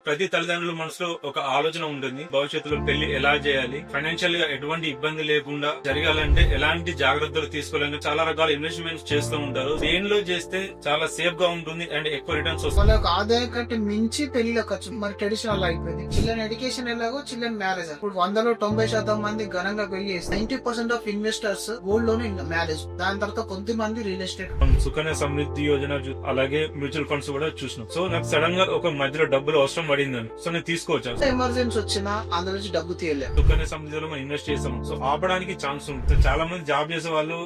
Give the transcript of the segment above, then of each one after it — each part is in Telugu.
ప్రతి తల్లిదండ్రుల మనసులో ఒక ఆలోచన ఉంటుంది. భవిష్యత్తులో పెళ్లి ఎలా చేయాలి, ఫైనాన్షియల్ గా ఎటువంటి ఇబ్బంది లేకుండా జరగాలంటే ఎలాంటి జాగ్రత్తలు తీసుకోవాలని చాలా రకాల ఇన్వెస్ట్మెంట్స్ చేస్తూ ఉంటారు. దేనిలో చేస్తే చాలా సేఫ్ గా ఉంటుంది అండ్ ఎక్కువ రిటర్న్స్ వస్తాయి. వాళ్ళ ఆదాయం కంటే మించి పెళ్లి ఖర్చు మరి ట్రెడిషనల్ అయిపోయింది. చిల్డ్రన్ ఎడ్యుకేషన్ ఎలాగో చిల్డ్రన్ మ్యారేజ్. ఇప్పుడు 100లో 90% మంది ఘనంగా పెళ్లి చేస్తారు. 90% ఆఫ్ ఇన్వెస్టర్స్ గోల్డ్ లోనే మ్యారేజ్, దాని తర్వాత కొద్దిమంది రియల్ ఎస్టేట్. సుకన్య సమృద్ధి యోజన అలాగే మ్యూచువల్ ఫండ్స్ కూడా చూసినాం. సో నాకు సడన్ గా ఒక మధ్యలో డబ్బులు అవసరం పడిందని, సో నేను తీసుకోవచ్చా? ఎమర్జెన్సీ వచ్చినా అందులో నుంచి డబ్బు తీయలేదు. సుకన్య సమృద్ధిలో మనం ఇన్వెస్ట్ చేస్తాం, సో ఆపడానికి ఛాన్స్ ఉంటుంది. చాలా మంది జాబ్ చేసే వాళ్ళు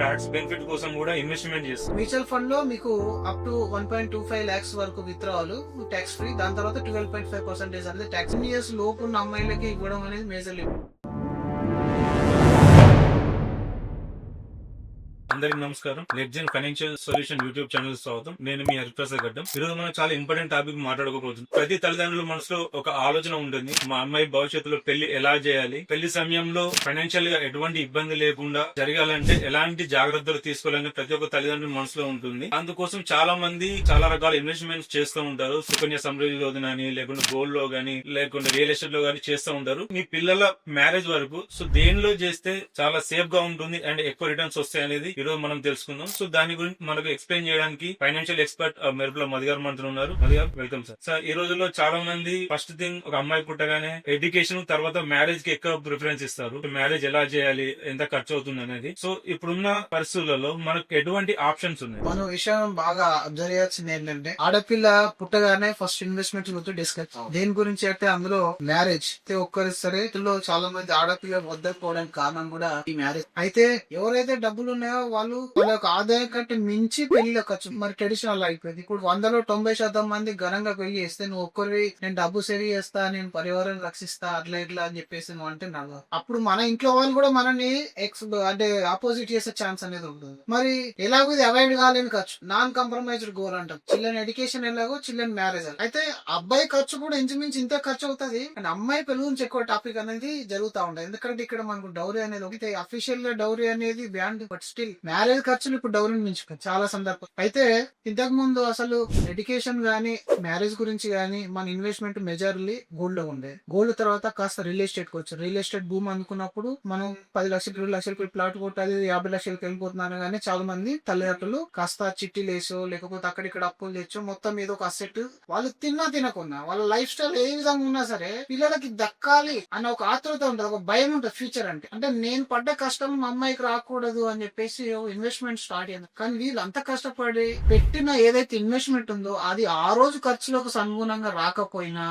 ట్యాక్స్ బెనిఫిట్ కోసం కూడా ఇన్వెస్ట్మెంట్ చేస్తారు. మ్యూచువల్ ఫండ్ లో మీకు అప్ టు 1.25 lakhs వరకు విత్డ్రావల్ ట్యాక్స్ ఫ్రీ. దాని తర్వాత 12.5% అనేది ట్యాక్స్. ఇయర్స్ లోపు ఉన్న అమ్మాయిలకి ఇవ్వడం అనేది మేజర్ లిమిట్. అందరికి నమస్కారం. లెడ్జెన్ ఫైనాన్షియల్ సొల్యూషన్ యూట్యూబ్ ఛానల్ స్వాగతం. నేను మీ హరిప్రసాద్ గడ్డం. ఈరోజు మనం చాలా ఇంపార్టెంట్ టాపిక్ మాట్లాడుకోబోతుంది. ప్రతి తల్లిదండ్రుల మనసులో ఒక ఆలోచన ఉంటుంది, మా అమ్మాయి భవిష్యత్తులో పెళ్లి ఎలా చేయాలి, పెళ్లి సమయంలో ఫైనాన్షియల్ గా ఎటువంటి ఇబ్బంది లేకుండా జరగాలంటే ఎలాంటి జాగ్రత్తలు తీసుకోవాలని ప్రతి ఒక్క తల్లిదండ్రుల మనసులో ఉంటుంది. అందుకోసం చాలా మంది చాలా రకాల ఇన్వెస్ట్మెంట్స్ చేస్తూ ఉంటారు. సుకన్య సమృద్ధి యోజన అని, లేకుంటే గోల్డ్ లో గానీ, లేకుంటే రియల్ ఎస్టేట్ లో గానీ చేస్తూ ఉంటారు. మీ పిల్లల మ్యారేజ్ వరకు సో దేనిలో చేస్తే చాలా సేఫ్ గా ఉంటుంది అండ్ ఎక్కువ రిటర్న్స్ వస్తాయి అనేది ఈరోజు మనం తెలుసుకుందాం. సో దాని గురించి మనకు ఎక్స్ప్లెయిన్ చేయడానికి ఫైనాన్షియల్ ఎక్స్పర్ట్ మెరుపుల మదిగారు మనతో ఉన్నారు. మదిగారు, వెల్కమ్ సార్. సార్, ఈ రోజుల్లో చాలా మంది ఫస్ట్ థింగ్ ఒక అమ్మాయి పుట్టగానే ఎడ్యుకేషన్ తర్వాత మ్యారేజ్ కి ఎక్కువ ప్రిఫరెన్స్ ఇస్తారు. మ్యారేజ్ ఎలా చేయాలి, ఎంత ఖర్చు అవుతుంది అనేది. సో ఇప్పుడున్న పరిస్థితులలో మనకు ఎటువంటి ఆప్షన్స్ ఉన్నాయి? మనం విషయం బాగా అబ్జర్వ్ చేయాల్సింది ఏంటంటే, ఆడపిల్ల పుట్టగానే ఫస్ట్ ఇన్వెస్ట్మెంట్ గురించి డిస్కస్. దేని గురించి అయితే అందులో మ్యారేజ్ అయితే ఒక్కరి సరే చాలా మంది ఆడపిల్ల వద్దకపోవడానికి కారణం కూడా ఈ మ్యారేజ్. అయితే ఎవరైతే డబ్బులు ఉన్నాయో వాళ్ళ యొక్క ఆదాయం కంటే మించి పెళ్లి ఖర్చు మరి ట్రెడిషనల్ అయిపోయింది. ఇప్పుడు 100లో 90% మంది ఘనంగా పెళ్లి చేస్తే నువ్వు ఒక్కరి నేను డబ్బు సేవ్ చేస్తా, నేను పరివారాన్ని రక్షిస్తా, అట్లా ఇట్లా అని చెప్పేసి నువ్వు అంటే నడవ. అప్పుడు మన ఇంట్లో వాళ్ళు కూడా మనని అంటే ఆపోజిట్ చేసే ఛాన్స్ అనేది ఉంటుంది. మరి ఎలాగో ఇది అవాయిడ్ కాలేని ఖర్చు, నాన్ కాంప్రమైజ్డ్ గోల్ అంటాం. చిల్డ్రన్ ఎడ్యుకేషన్ ఎలాగో చిల్డ్రన్ మ్యారేజ్. అయితే అబ్బాయి ఖర్చు కూడా ఇంచుమించు ఇంత ఖర్చు అవుతుంది, అండ్ అమ్మాయి పెళ్లి గురించి ఎక్కువ టాపిక్ అనేది జరుగుతూ ఉంటాయి. ఎందుకంటే ఇక్కడ మనకు డౌరీ అనేది ఒకటి అఫీషియల్ గా డౌరీ అనేది బ్యాండ్, బట్ స్టిల్ మ్యారేజ్ ఖర్చులు ఇప్పుడు డౌరీ మించుకుంది చాలా సందర్భం. అయితే ఇంతకు ముందు అసలు ఎడ్యుకేషన్ గానీ మ్యారేజ్ గురించి గానీ మన ఇన్వెస్ట్మెంట్ మెజర్లీ గోల్డ్ లో ఉండే. గోల్డ్ తర్వాత కాస్త రియల్ ఎస్టేట్ కి వచ్చారు. రియల్ ఎస్టేట్ భూమి అనుకున్నప్పుడు మనం 10 లక్షలు 20 లక్షలకి ప్లాట్ కొట్టాలి, 50 లక్షలకి వెళ్ళిపోతున్నాను. కానీ చాలా మంది తల్లిదండ్రులు కాస్త చిట్టీలు వేసో లేకపోతే అక్కడిక్కడ అప్పులు తెచ్చో మొత్తం ఏదో ఒక అసెట్ వాళ్ళు తినకున్నా వాళ్ళ లైఫ్ స్టైల్ ఏ విధంగా ఉన్నా సరే పిల్లలకి దక్కాలి అన్న ఒక ఆతృత ఉంటుంది, ఒక భయం ఉంటుంది ఫ్యూచర్ అంటే నేను పడ్డ కష్టం మా అమ్మాయికి రాకూడదు అని చెప్పేసి ఇన్వెస్ట్మెంట్ స్టార్ట్ అయింది. కానీ వీళ్ళు అంత కష్టపడి పెట్టిన ఏదైతే ఇన్వెస్ట్మెంట్ ఉందో అది ఆ రోజు ఖర్చులకు అనుగుణంగా రాకపోయినా,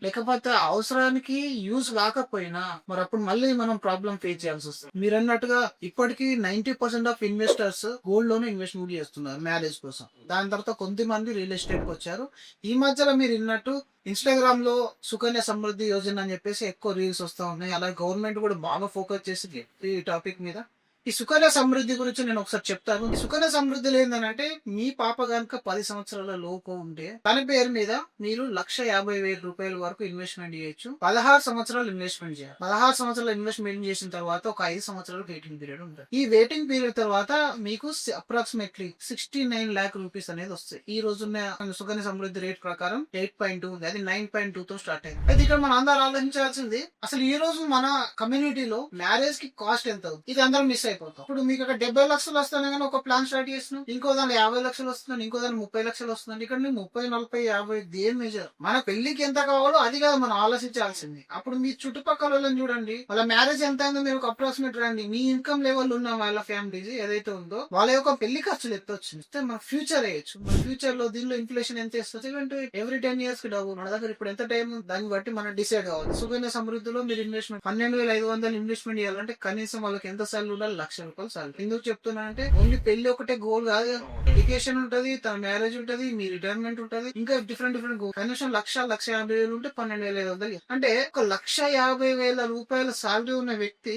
లేకపోతే అవసరానికి యూజ్ కాకపోయినా, మరి అప్పుడు మళ్ళీ మనం ప్రాబ్లం ఫేస్ చేయాల్సి వస్తుంది. మీరు అన్నట్టుగా ఇప్పటికీ 90% ఆఫ్ ఇన్వెస్టర్స్ గోల్డ్ లోనే ఇన్వెస్ట్మెంట్ చేస్తున్నారు మ్యారేజ్ కోసం. దాని తర్వాత కొంతమంది రియల్ ఎస్టేట్ కి వచ్చారు. ఈ మధ్యలో మీరు విన్నట్టు ఇన్స్టాగ్రామ్ లో సుకన్య సమృద్ధి యోజన అని చెప్పేసి ఎక్కువ రీల్స్ వస్తా ఉన్నాయి. అలాగే గవర్నమెంట్ కూడా బాగా ఫోకస్ చేసింది ఈ టాపిక్ మీద. ఈ సుకన్య సమృద్ధి గురించి నేను ఒకసారి చెప్తాను. ఈ సుకన్య సమృద్ధిలో ఏంటంటే, మీ పాప కనుక 10 సంవత్సరాల లోపు ఉంటే తన పేరు మీద మీరు 1,50,000 రూపాయల వరకు ఇన్వెస్ట్మెంట్ చేయొచ్చు. 16 సంవత్సరాలు ఇన్వెస్ట్మెంట్ చేయాలి. 16 సంవత్సరాలు ఇన్వెస్ట్మెంట్ చేసిన తర్వాత ఒక 5 సంవత్సరాలు వెయిటింగ్ పీరియడ్ ఉంటుంది. ఈ వెయిటింగ్ పీరియడ్ తర్వాత మీకు అప్రాక్సిమేట్లీ 69 lakh రూపీస్ అనేది వస్తాయి. ఈ రోజున్న సుకన్య సమృద్ధి రేట్ ప్రకారం 8.2 ఉంది, అది 9.2 తో స్టార్ట్ అయింది. అయితే ఇక్కడ మనం అందరూ ఆలోచించాల్సింది, అసలు ఈ రోజు మన కమ్యూనిటీలో మ్యారేజ్ కి కాస్ట్ ఎంత అవుతుంది, ఇది అందరం మిస్ అయిపోతాం. ఇప్పుడు మీకు ఒక 70 లక్షలు వస్తానే కానీ ఒక ప్లాన్ స్టార్ట్ చేస్తున్నాం, ఇంకో దాని 50 లక్షలు వస్తున్నాను, ఇంకో దాని 30 లక్షలు వస్తుంది. ఇక్కడ 30, 40, 50 దేని మేజర్? మన పెళ్లికి ఎంత కావాలో అది కాదు మనం ఆలోచించాల్సింది. అప్పుడు మీ చుట్టుపక్కల వాళ్ళని చూడండి, వాళ్ళ మ్యారేజ్ ఎంత అయిందో మీరు ఒక అప్రాక్సిమేట్ రండి. మీ ఇన్కమ్ లెవెల్ ఉన్న వాళ్ళ ఫ్యామిలీ ఏదైతే ఉందో వాళ్ళ యొక్క పెళ్లి ఖర్చులు ఎత్తొచ్చు, మన ఫ్యూచర్ వేయచ్చు. మన ఫ్యూచర్ లో దీనిలో ఇన్ఫ్లేషన్ ఎంత ఇస్తుంది అంటే ఎవ్రీ 10 years కి డబ్బు మన దగ్గర ఇప్పుడు ఎంత టైం, దాన్ని బట్టి మనం డిసైడ్ కావాలి. సుకన్య సమృద్ధిలో మీరు ఇన్వెస్ట్మెంట్ 12,500 ఇన్వెస్ట్మెంట్ చేయాలంటే కనీసం వాళ్ళకి ఎంత సార్లు ఉండాలి? 1,00,000 రూపాయలు సార్. ఎందుకు చెప్తున్నానంటే ఓన్లీ పెళ్లి ఒకటే గోల్ కాదు, ఎడ్యుకేషన్ ఉంటది, తన మ్యారేజ్ ఉంటది, మీ రిటైర్మెంట్ ఉంటది, ఇంకా డిఫరెంట్ గోల్. కనీసం 1,50,000 ఉంటే 12,500 అంటే ఒక 1,50,000 రూపాయల సాలరీ ఉన్న వ్యక్తి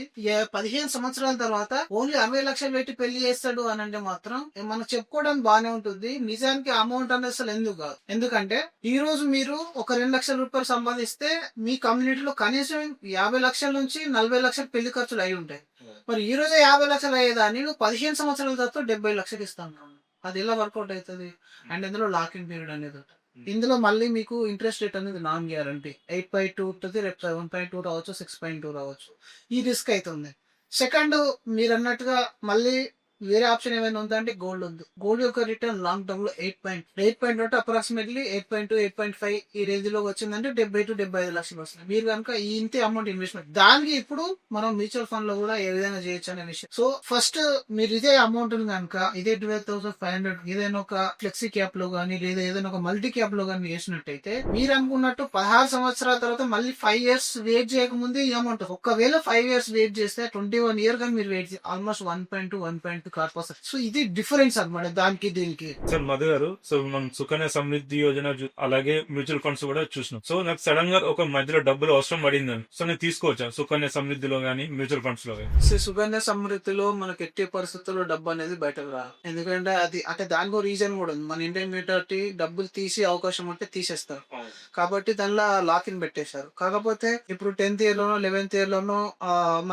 15 సంవత్సరాల తర్వాత ఓన్లీ 60 లక్షలు పెట్టి పెళ్లి చేస్తాడు అని అంటే మాత్రం మనం చెప్పుకోవడానికి బానే ఉంటుంది. నిజానికి అమౌంట్ అనేది అసలు ఎందుకు కాదు. ఎందుకంటే ఈ రోజు మీరు ఒక 2 లక్షల రూపాయలు సంపాదిస్తే మీ కమ్యూనిటీలో కనీసం 50 లక్షల నుంచి 40 లక్షల పెళ్లి ఖర్చులు అయి ఉంటాయి. మరి ఈ రోజే 50 లక్షలు అయ్యేదాన్ని నువ్వు 15 సంవత్సరాల తర్వాత 70 లక్షలు ఇస్తాను. అది ఎలా వర్కౌట్ అవుతుంది? అండ్ ఇందులో లాక్ ఇన్ పీరియడ్ అనేది ఇందులో మళ్ళీ మీకు ఇంట్రెస్ట్ రేట్ అనేది నాన్ గ్యారంటీ 8.2 ఉంటుంది, రేపు 7.2 రావచ్చు, 6.2 రావచ్చు. ఈ రిస్క్ అయితే ఉంది. సెకండ్, మీరు అన్నట్టుగా మళ్ళీ వేరే ఆప్షన్ ఏమైనా ఉందా అంటే గోల్డ్ ఉంది. గోల్డ్ యొక్క రిటర్న్ లాంగ్ టర్మ్ లో 8 అంటే అప్రాక్సిమేట్లీ 8.2, 8.5 ఈ రేంజ్ లో వచ్చిందంటే 70-75 లక్షలు వస్తుంది. మీరు కనుక ఈ ఇంతే అమౌంట్ ఇన్వెస్ట్మెంట్, దానికి ఇప్పుడు మనం మ్యూచువల్ ఫండ్ లో కూడా ఏ విధంగా చేయొచ్చు అనే విషయం. సో ఫస్ట్ మీరు ఇదే అమౌంట్ కనుక ఇదే 12,500 ఏదైనా ఒక ఫ్లెక్సీ క్యాప్ లో గానీ లేదా ఏదైనా ఒక మల్టీ క్యాప్ లో గానీ చేసినట్టయితే మీరు అనుకున్నట్టు 16 సంవత్సరాల తర్వాత మళ్ళీ 5 years వెయిట్ చేయకముందే ఈ అమౌంట్. ఒకవేళ 5 years వెయిట్ చేస్తే 21 year కానీ మీరు వెయిట్ ఆల్మోస్ట్ 1.2 కార్పొరేషన్. సో ఇది డిఫరెన్స్ అన్నమాట దానికి దీనికి. సార్ మధు గారు, సో మనం సుకన్య సమృద్ధి యోజన అలాగే మ్యూచువల్ ఫండ్స్ కూడా చూసినాం. సో నాకు సడన్ గా ఒక మధ్యలో డబ్బులు అవసరం పడిందని, సో నేను తీసుకోవచ్చా సుకన్య సమృద్ధిలో గానీ మ్యూచువల్ ఫండ్స్ లో గానీ? సుగంధ సమృద్ధిలో మనకి ఎట్టి పరిస్థితుల్లో డబ్బు అనేది బయటకు రాదు. ఎందుకంటే అది అంటే దానికి రీజన్ కూడా ఉంది. మన ఇండియన్ మీటర్ డబ్బులు తీసి అవకాశం ఉంటే తీసేస్తారు కాబట్టి దానిలో లాక్ ఇన్ పెట్టేశారు. కాకపోతే ఇప్పుడు 10th year లోనో 11th year లోనో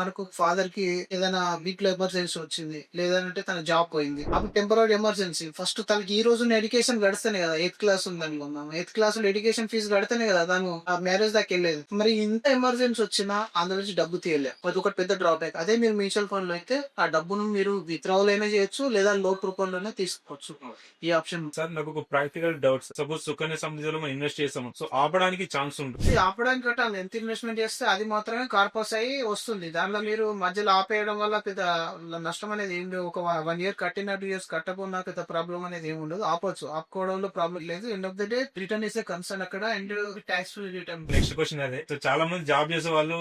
మనకు ఫాదర్ కి ఏదైనా వీక్ లో ఎమర్జెన్సీ వచ్చింది, లేదంటే తన జాబ్ పోయింది, అప్పుడు టెంపరీ ఎమర్జెన్సీ. ఫస్ట్ తనకి ఈ రోజు ఎడ్యుకేషన్ గడిస్తేనే కదా, 8th class ఉందనుకుందాం, 8th class లో ఎడ్యుకేషన్ ఫీజు కడితేనే కదా తను మ్యారేజ్ దాకా వెళ్ళేది. మరి ఇంత ఎమర్జెన్సీ వచ్చినా అందులో నుంచి డబ్బు తీయలేదు, అది ఒకటి పెద్ద డ్రాబ్యాక్. అదే మీరు మ్యూచువల్ ఫండ్ లో అయితే ఆ డబ్బును మీరు విత్డ్రావల్ అయినా చేయొచ్చు లేదా లోన్ రూపంలోనే తీసుకోవచ్చు. ఈ ఆప్షన్. సార్ నాకు ఒక ప్రాక్టికల్ డౌట్. సపోజ్ సుకన్య సమృద్ధిలో మనం ఇన్వెస్ట్ చేసాము, సో ఆపడానికి ఛాన్స్ ఉంటుంది? ఆపడానికి కట్టాలి. ఎంత ఇన్వెస్ట్మెంట్ చేస్తే అది మాత్రమే కార్పస్ అయ్యి వస్తుంది. దానిలో మీరు మధ్యలో ఆపేయడం వల్ల పెద్ద నష్టం అనేది ఏం లేదు. ఒక 1 year కట్టిన 2 years కట్టకుండా పెద్ద ప్రాబ్లం అనేది ఏమి ఉండదు. ఆపొచ్చు, ఆపుకోవడంలో ప్రాబ్లం లేదు. End of the day return is concern అక్కడ, and tax free return. Next question అదే. సో చాలా మంది జాబ్ చేసే వాళ్ళు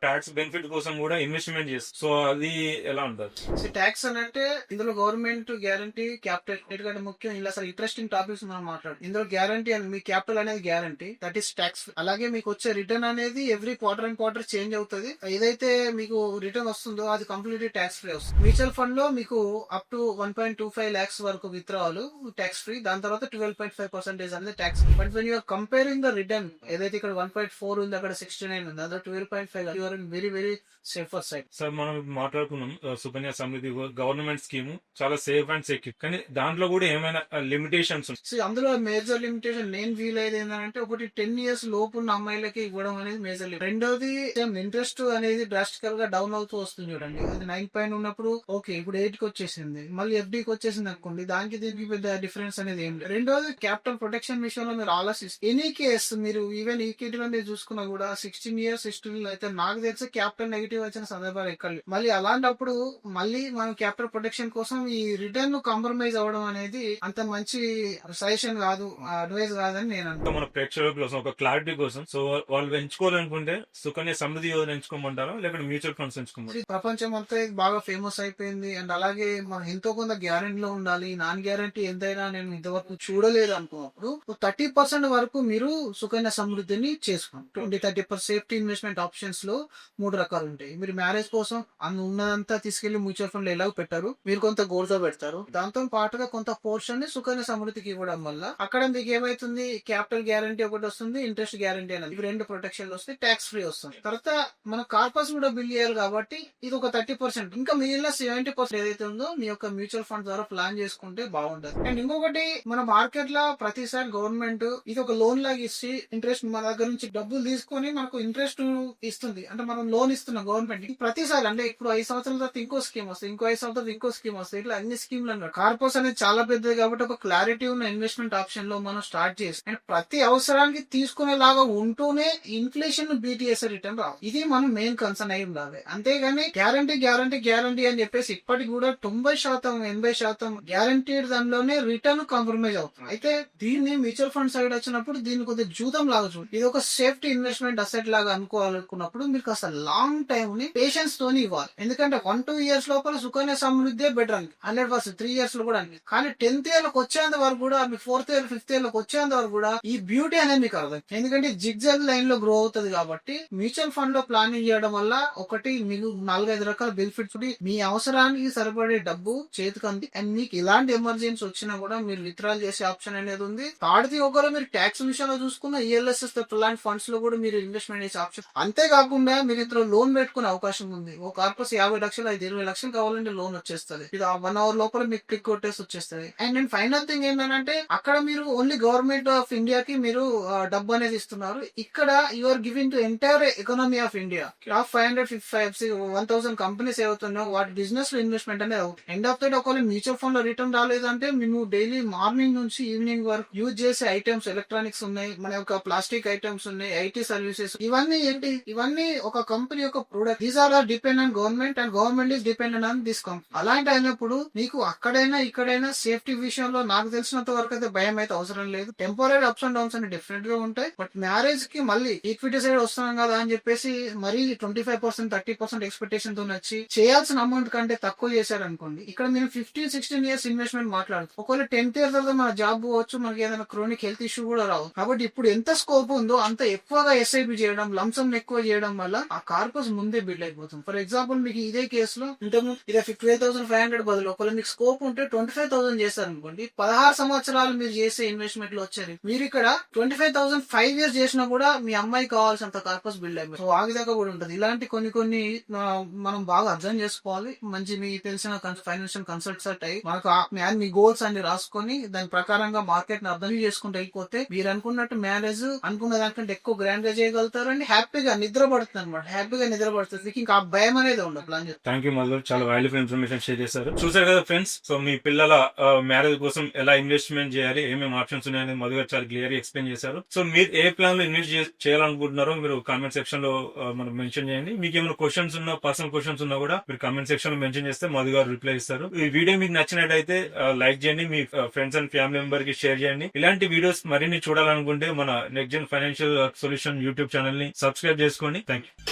ట్యాక్స్ బెనిఫిట్ కోసం కూడా ఇన్వెస్ట్మెంట్ చేస్తారు. సో అది ఎలా ఉంటుంది? సో ట్యాక్స్ అని అంటే ఇందులో గవర్నమెంట్ గ్యారంటీ, క్యాపిటల్ ఎందుకంటే ముఖ్యం. ఇలా అసలు ఇంట్రెస్టింగ్ టాపిక్స్ మనం మాట్లాడు. ఇందులో గ్యారంటీ అని మీ క్యాపిటల్ అనేది గ్యారంటీ, దట్ ఈస్ ట్యాక్స్. అలాగే మీకు వచ్చే రిటర్న్ అనేది every quarter and quarter change అవుతుంది. ఏదైతే మీకు రిటర్న్ వస్తుందో అది కంప్లీట్లీ ట్యాక్స్ ఫ్రీ వస్తుంది. మ్యూచువల్ ఫండ్ లో మీకు అప్ టు 1.25 lakhs వరకు విత్డ్రావల్ ట్యాక్స్ ఫ్రీ, దాని తర్వాత 12.5% అనేది ట్యాక్స్. But when you're comparing the return, ఏదైతే ఇక్కడ 1.4 ఉంది అక్కడ 69 ఉంది, అదే 12.5, you're in very very safer side. Sir మనం మాట్లాడుకున్నాం సుకన్య సమృద్ధి గవర్నమెంట్ స్కీమ్ చాలా సేఫ్ అండ్ సెక్యూర్, కానీ దాంట్లో కూడా ఏమైనా లిమిటేషన్స్ ఉంటాయి? అందులో మేజర్ లిమిటేషన్ నేను ఫీల్ అయ్యేది ఏంటంటే, ఒకటి 10 years లోపు ఉన్న అమ్మాయిలకి ఇవ్వడం అనేది మేజర్ లిమిట్. రెండోది ఇంట్రెస్ట్ అనేది డ్రాస్టికల్ గా డౌన్ అవుతూ వస్తుంది చూడండి. అది 9 పైన ఉన్నప్పుడు ఓకే, ఇప్పుడు 8 కి వచ్చేసింది, మళ్ళీ FD కి వచ్చేసింది అనుకోండి, దానికి దీనికి పెద్ద డిఫరెన్స్ అనేది ఏం లేదు. రెండోది క్యాపిటల్ ప్రొటెక్షన్ విషయంలో మీరు ఆలోచిస్తే ఎనీ కేస్ మీరు ఈవెన్ ఈక్విటీ లో మీరు చూసుకున్నా కూడా 16 years హిస్టరీలో అయితే నాకు తెలిసి క్యాపిటల్ నెగిటివ్ వచ్చిన సందర్భాలు ఎక్కడ. మళ్ళీ అలాంటప్పుడు మళ్ళీ మనం క్యాపిటల్ ప్రొటెక్షన్ కోసం ఈ రిటర్న్ కాంప్రమైజ్ అవ్వడం అనేది అంత మంచి సజెషన్ కాదు, అడ్వైస్ కాదని నేను అనుకుంటున్నాను. మన ప్రేక్షకుల కోసం ఒక క్లారిటీ కోసం, సో వాళ్ళు ఎంచుకోవాలనుకుంటే సుకన్య సమృద్ధి యోజన ఎంచుకోమంటారా లేకపోతే మ్యూచువల్ ఫండ్స్ ఎంచుకోమంటారా? ప్రపంచం అంతా ఇది బాగా ఫేమస్ అయిపోయింది, అండ్ అలాగే మనం ఎంతో కొంత గ్యారంటీలో ఉండాలి. నాన్ గ్యారంటీ ఎంతైనా నేను ఇంతవరకు చూడలేదు అనుకున్నప్పుడు 30% వరకు మీరు సుకన్య సమృద్ధిని చేసుకోండి. 20-30% సేఫ్టీ ఇన్వెస్ట్మెంట్ ఆప్షన్స్ లో 3 రకాలు ఉంటాయి. మీరు మ్యారేజ్ కోసం ఉన్నదంతా తీసుకెళ్లి మ్యూచువల్ ఫండ్ లో ఎలాగో పెట్టారు, మీరు కొంత గోల్డ్ తో పెడతారు, దాంతో పాటుగా కొంత పోర్షన్ ని సుకన్య సమృద్ధికి ఇవ్వడం వల్ల అక్కడ మీకు ఏమైతుంది, క్యాపిటల్ గ్యారంటీ ఒకటి వస్తుంది, ఇంట్రెస్ట్ గ్యారంటీ అనేది, ఇవి 2 ప్రొటెక్షన్ వస్తాయి, ట్యాక్స్ ఫ్రీ వస్తుంది. తర్వాత మన కార్పస్ కూడా బిల్ చేయాలి కాబట్టి ఇది ఒక 30%. ఇంకా మిగిలిన 70% ఏదైతే ఉందో మీ యొక్క మ్యూచువల్ ఫండ్ ద్వారా ప్లాన్ చేసుకుంటే బాగుంటది. అండ్ ఇంకొకటి, మన మార్కెట్ లో ప్రతిసారి గవర్నమెంట్ ఇది ఒక లోన్ లాగా ఇచ్చి ఇంట్రెస్ట్ మన దగ్గర నుంచి డబ్బులు తీసుకొని మనకు ఇంట్రెస్ట్ ఇస్తుంది. అంటే మనం లోన్ ఇస్తున్నాం గవర్నమెంట్ ప్రతిసారి. అంటే ఇప్పుడు 5 సంవత్సరాల తర్వాత ఇంకో స్కీమ్ వస్తుంది, ఇంకో 5 సంవత్సరాలు ఇంకో స్కీమ్ వస్తుంది, ఇట్లా అన్ని స్కీమ్లు అన్నారు. కార్పస్ అనేది చాలా పెద్దది కాబట్టి ఒక క్లారిటీ ఉన్న ఇన్వెస్ట్మెంట్ ఆప్షన్ లో మనం స్టార్ట్ చేసి అండ్ ప్రతి అవసరానికి తీసుకునేలాగా ఉంటూనే ఇన్ఫ్లేషన్ బీట్ చేసే రిటర్న్ రావు. ఇది మనం మెయిన్ కన్సర్న్ అయి ఉండాలి. అంతేగాని గ్యారంటీ గ్యారంటీ గ్యారంటీ అని చెప్పేసి ఇప్పటికి కూడా 90%, 80% గ్యారంటీడ్ దానిలోనే రిటర్న్ కాంప్రమైజ్ అవుతుంది. అయితే దీన్ని మ్యూచువల్ ఫండ్ సైడ్ వచ్చినప్పుడు దీన్ని కొద్దిగా జూదం లాగా చూడండి. ఇది ఒక సేఫ్టీ ఇన్వెస్ట్మెంట్ అసెట్ లాగా అనుకోవాలనుకున్నప్పుడు మీరు కాస్త లాంగ్ టైమ్ ని పేషెన్స్ తోని ఇవ్వాలి. ఎందుకంటే 1-2 years లోపల సుకన్య సమృద్ధి బెటర్ అని 100%, 3 years లో కూడా అని. కానీ 10th year లోకి వచ్చేంత వరకు కూడా, మీ 4th year 5th year లోకి వచ్చేంత వరకు కూడా ఈ బ్యూటీ అనేది మీకు అర్థం. ఎందుకంటే జిగ్జాగ్ లైన్ లో గ్రో అవుతుంది కాబట్టి మ్యూచువల్ ఫండ్ లో ప్లానింగ్ చేయడం వల్ల ఒకటి మీకు 4-5 రకాల బెనిఫిట్స్ మీ అవసరానికి సరిపడే కష్టపడే డబ్బు చేతికి అంది. అండ్ మీకు ఇలాంటి ఎమర్జెన్సీ వచ్చినా కూడా మీరు విత్డ్రాల్ చేసే ఆప్షన్ అనేది ఉంది. థర్డ్ది ఒకవేళ మీరు ట్యాక్స్ విషయంలో చూసుకున్న ఈఎల్ఎస్ఎస్ ఇలాంటి ఫండ్స్ లో కూడా మీరు ఇన్వెస్ట్మెంట్ చేసే ఆప్షన్. అంతేకాకుండా మీరు ఇందులో లోన్ పెట్టుకునే అవకాశం ఉంది. ఒక కార్పస్ 50 లక్షలు 20 లక్షలు కావాలంటే లోన్ వచ్చేస్తుంది. ఇది 1 అవర్ లోపల మీకు క్లిక్ కొట్టేసి వచ్చేస్తుంది. అండ్ నేను ఫైనల్ థింగ్ ఏంటంటే అక్కడ మీరు ఓన్లీ గవర్నమెంట్ ఆఫ్ ఇండియాకి మీరు డబ్బు అనేది ఇస్తున్నారు. ఇక్కడ you are giving to entire economy of India. 555 companies ఏవవుతున్నాయో వాటి బిజినెస్ లో ఇన్వెస్ట్మెంట్ అనేది అవుతుంది. ఎండ్ ఆఫ్ ద డే ఒకవేళ మ్యూచువల్ ఫండ్ లో రిటర్న్ రాలేదంటే మేము డైలీ మార్నింగ్ నుంచి ఈవినింగ్ వరకు యూజ్ చేసే ఐటమ్స్ ఎలక్ట్రానిక్స్ ఉన్నాయి, మన యొక్క ప్లాస్టిక్ ఐటమ్స్ ఉన్నాయి, ఐటీ సర్వీసెస్, ఇవన్నీ ఏంటి, ఇవన్నీ ఒక కంపెనీ యొక్క product. These are depend on government and government is dependent on this company. అలాంటి అయినప్పుడు నీకు అక్కడైనా ఇక్కడైనా సేఫ్టీ విషయంలో నాకు తెలిసినంత వరకు అయితే భయం అయితే అవసరం లేదు. టెంపరీ అప్స్ అండ్ డౌన్స్ అని డిఫరెంట్ గా ఉంటాయి. బట్ మ్యారేజ్ కి మళ్ళీ ఈక్విటీ సైడ్ వస్తున్నాం కదా అని చెప్పేసి మరీ 25% 30% ఎక్స్పెక్టేషన్ తో వచ్చి చేయాల్సిన అమౌంట్ కంటే తక్కువ చేశారు అనుకోండి, ఇక్కడ మేము 15-16 ఇయర్స్ ఇన్వెస్ట్మెంట్ మాట్లాడుతాం. ఒకవేళ 10th ఇయర్ తర్వాత మన జాబ్ పోవచ్చు, మనకి ఏదైనా క్రోనిక్ హెల్త్ ఇష్యూ కూడా రావు. కాబట్టి ఇప్పుడు ఎంత స్కోప్ ఉందో అంత ఎక్కువగా ఎస్ఐపి చేయడం, లంసమ్ ఎక్కువ చేయడం వల్ల ఆ కార్పస్ ముందే బిల్డ్ అయిపోతుంది. ఫర్ ఎగ్జాంపుల్ మీకు ఇదే కేసులో ఇంతకు ఇదే 12,500 బదులు ఒకవేళ మీకు స్కోప్ ఉంటే 25,000 చేస్తారు అనుకోండి, 16 సంవత్సరాలు మీరు చేసే ఇన్వెస్ట్మెంట్ లో వచ్చేది. మీరు ఇక్కడ 25,000 5 ఇయర్స్ చేసినా కూడా మీ అమ్మాయి కావాల్సినంత కార్పస్ బిల్డ్ అయిపోయింది. సో ఆగిదాకా కూడా ఉంటుంది. ఇలాంటి కొన్ని మనం బాగా అర్థం చేసుకోవాలి. మంచి మీకు తెలిసిన ఫైనాన్షియల్ కన్సల్టెంట్ అయ్యి మనకు మీ గోల్స్ అన్ని రాసుకొని దాని ప్రకారంగా మార్కెట్ ని అర్థం చేసుకుంటూ అయిపోతే మీరు అనుకున్నట్టు మ్యారేజ్ అనుకున్న దానికంటే ఎక్కువ గ్రాండ్ గా చేయగలుగుతారు అండి. హ్యాపీగా నిద్రపడుతుంది అనమాట. హ్యాపీగా నిద్రపడుతుంది. ఇంకా ఆ భయం అనేది ఉండదు. ప్లాన్ చేస్తారు. థ్యాంక్ యూ మధు, చాలా వాల్యుబుల్ ఇన్ఫర్మేషన్ షేర్ చేశారు. చూసారు కదా ఫ్రెండ్స్, సో మీ పిల్లల మ్యారేజ్ కోసం ఎలా ఇన్వెస్ట్మెంట్ చేయాలి, ఏమేమి ఆప్షన్స్ ఉన్నాయని మధు గారు చాలా క్లియర్ గా ఎక్స్ప్లెయిన్ చేశారు. సో మీరు ఏ ప్లాన్ లో ఇన్వెస్ట్ చేయాలనుకుంటున్నారో మీరు కామెంట్ సెక్షన్ లో మనకు మెన్షన్ చేయండి. మీకు ఏమైనా క్వశ్చన్స్ ఉన్నా, పర్సనల్ క్వశ్చన్స్ ఉన్నా కూడా మీరు కామెంట్ సెక్షన్ లో మెన్షన్ చేస్తే మధు గారు రిప్లై ఇస్తారు. ఈ వీడియో మీకు నచ్చినట్టయితే లైక్ చేయండి, మీ ఫ్రెండ్స్ అండ్ ఫ్యామిలీ మెంబర్ కి షేర్ చేయండి. ఇలాంటి వీడియోస్ మరిన్ని చూడాలనుకుంటే మన next gen financial solution YouTube channel ని సబ్స్క్రైబ్ చేసుకోండి. Thank you.